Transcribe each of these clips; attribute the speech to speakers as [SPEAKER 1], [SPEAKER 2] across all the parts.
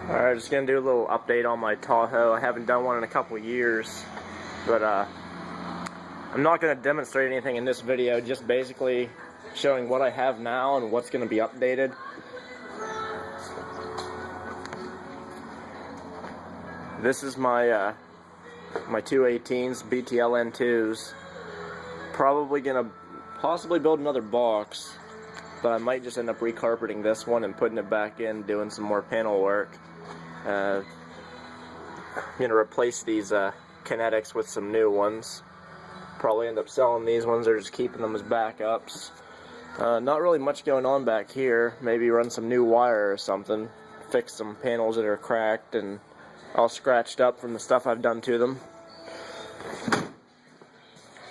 [SPEAKER 1] Alright, just gonna do a little update on my Tahoe. I haven't done one in a couple years, but I'm not gonna demonstrate anything in this video, just basically showing what I have now and what's gonna be updated. This is my my 218s, BTLN2s. Probably gonna possibly build another box, but I might just end up recarpeting this one and putting it back in, doing some more panel work. I'm gonna replace these kinetics with some new ones. Probably end up selling these ones or just keeping them as backups. Not really much going on back here. Maybe run some new wire or something. Fix some panels that are cracked and all scratched up from the stuff I've done to them.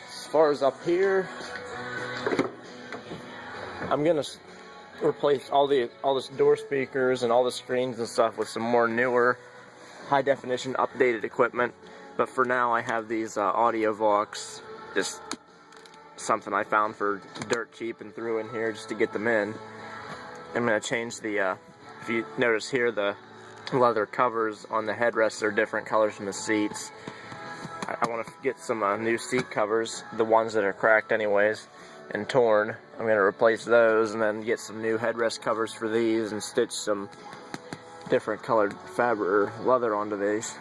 [SPEAKER 1] As far as up here, I'm gonna replace all this door speakers and all the screens and stuff with some more newer, high definition, updated equipment. But for now, I have these audio Vox, just something I found for dirt cheap and threw in here just to get them in. I'm gonna change the, if you notice here, the leather covers on the headrests are different colors from the seats. I want to get some new seat covers, the ones that are cracked anyways and torn. I'm going to replace those and then get some new headrest covers for these and stitch some different colored fabric or leather onto these.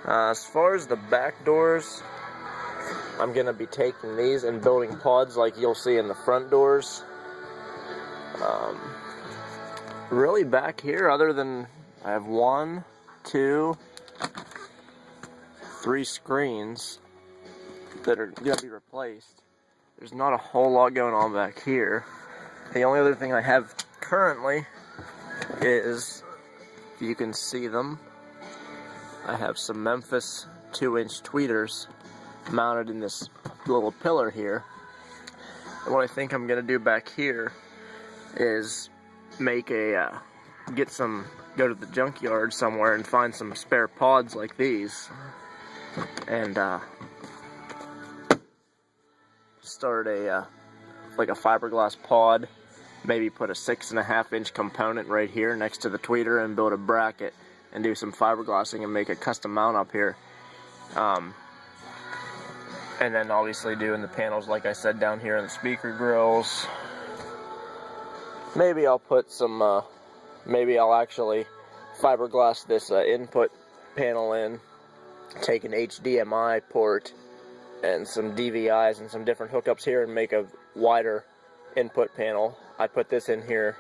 [SPEAKER 1] As far as the back doors, I'm going to be taking these and building pods like you'll see in the front doors. Really back here, other than I have 1, 2, 3 screens that are going to be replaced. There's not a whole lot going on back here. The only other thing I have currently is, if you can see them, I have some Memphis 2-inch tweeters mounted in this little pillar here. And what I think I'm going to do back here is make a, go to the junkyard somewhere and find some spare pods like these. And start like a fiberglass pod, maybe put a 6.5-inch component right here next to the tweeter and build a bracket and do some fiberglassing and make a custom mount up here. And then obviously doing the panels like I said down here in the speaker grills. Maybe I'll put some, maybe I'll actually fiberglass this input panel in, take an HDMI port and some DVIs and some different hookups here and make a wider input panel. I put this in here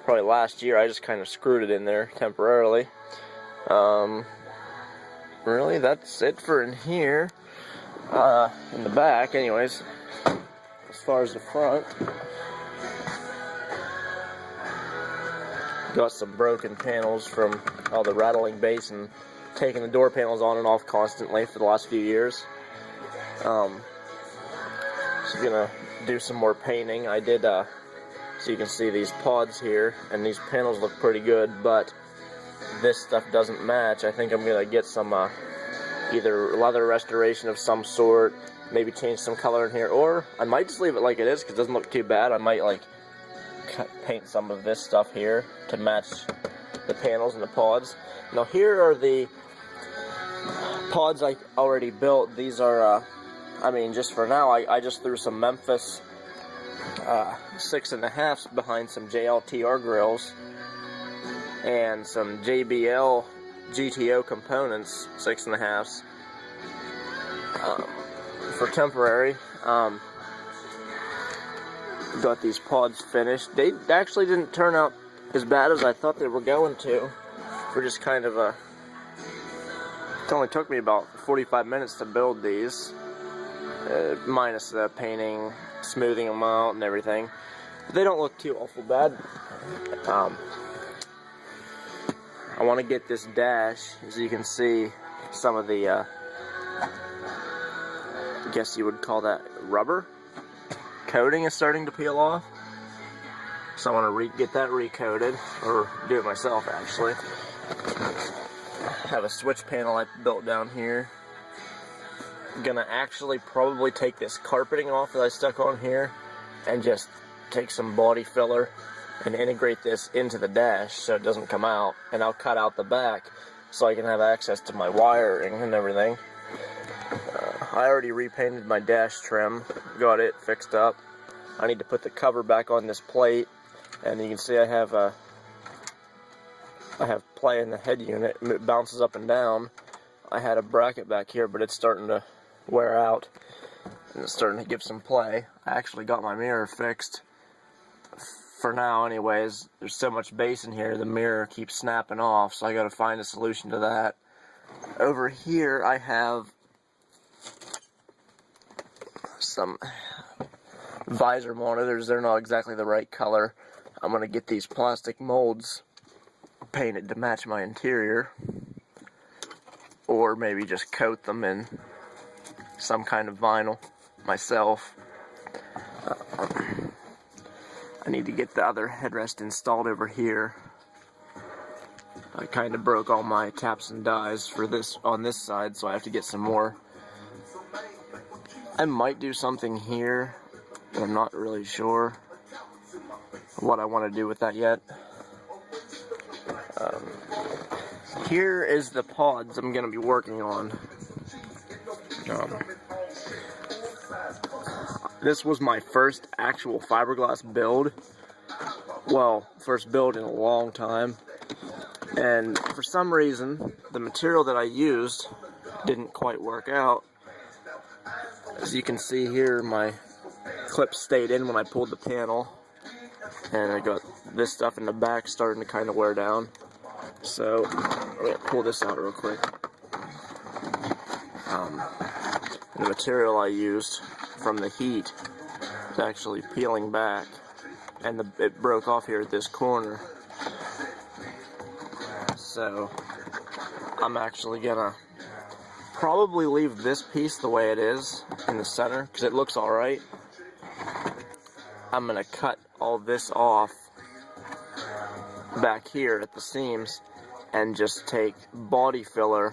[SPEAKER 1] probably last year. I just kind of screwed it in there temporarily. Really, that's it for in here. In the back, anyways. As far as the front, got some broken panels from all the rattling bass and taking the door panels on and off constantly for the last few years. So gonna do some more painting. I did, so you can see these pods here, and these panels look pretty good, but this stuff doesn't match. I think I'm gonna get some either leather restoration of some sort, maybe change some color in here, or I might just leave it like it is because it doesn't look too bad. I might like paint some of this stuff here to match the panels and the pods. Now here are the pods I already built. These are, I mean, just for now, I just threw some Memphis 6.5s behind some JLTR grills and some JBL GTO components 6.5s for temporary. Got these pods finished. They actually didn't turn out as bad as I thought they were going to. For just kind of a, it only took me about 45 minutes to build these, minus the painting, smoothing them out and everything. But they don't look too awful bad. I want to get this dash, as you can see, some of the, I guess you would call that rubber coating is starting to peel off. So I want to get that recoated, or do it myself actually. Have a switch panel I built down here. I'm gonna actually probably take this carpeting off that I stuck on here and just take some body filler and integrate this into the dash so it doesn't come out, and I'll cut out the back so I can have access to my wiring and everything. I already repainted my dash trim, got it fixed up. I need to put the cover back on this plate, and you can see I have play in the head unit. It bounces up and down. I had a bracket back here, but it's starting to wear out, and it's starting to give some play. I actually got my mirror fixed. For now anyways, there's so much bass in here, the mirror keeps snapping off, so I gotta find a solution to that. Over here I have some visor monitors. They're not exactly the right color. I'm gonna get these plastic molds painted to match my interior, or maybe just coat them in some kind of vinyl myself. I need to get the other headrest installed over here. I kind of broke all my taps and dies for this on this side, so I have to get some more. I might do something here, but I'm not really sure what I want to do with that yet. Here is the pods I'm going to be working on. This was my first actual fiberglass build. Well, first build in a long time. And for some reason, the material that I used didn't quite work out. As you can see here, my clip stayed in when I pulled the panel. And I got this stuff in the back starting to kind of wear down. So, I'm going to pull this out real quick. The material I used from the heat is actually peeling back, and it broke off here at this corner. So, I'm actually going to probably leave this piece the way it is in the center, because it looks alright. I'm going to cut all this off back here at the seams and just take body filler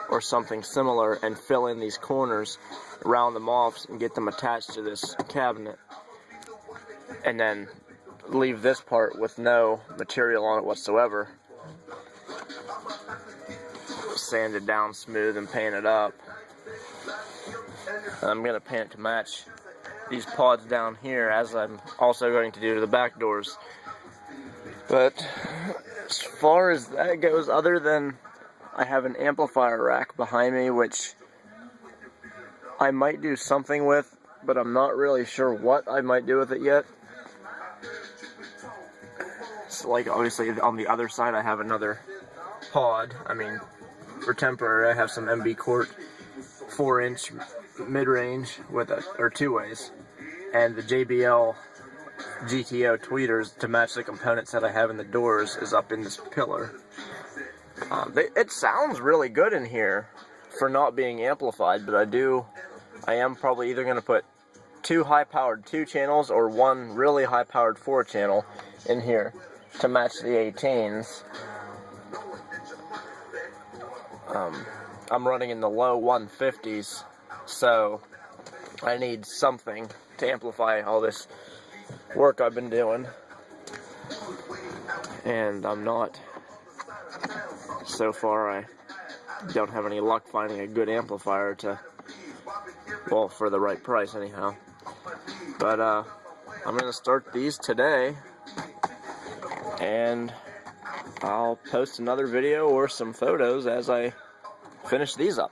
[SPEAKER 1] or something similar and fill in these corners, round them off and get them attached to this cabinet, and then leave this part with no material on it whatsoever, sand it down smooth and paint it up. And I'm going to paint it to match these pods down here, as I'm also going to do to the back doors. But as far as that goes, other than I have an amplifier rack behind me, which I might do something with, but I'm not really sure what I might do with it yet. So, like, obviously on the other side I have another pod. I mean, for temporary I have some MB Court 4-inch mid-range with or two-ways, and the JBL GTO tweeters to match the components that I have in the doors is up in this pillar. It sounds really good in here for not being amplified, but I am probably either going to put 2 high-powered 2 channels or 1 really high-powered 4 channel in here to match the 18s. I'm running in the low 150s, so I need something to amplify all this work I've been doing, and I'm not, so far I don't have any luck finding a good amplifier to, well, for the right price anyhow. But I'm going to start these today, and I'll post another video or some photos as I finish these up.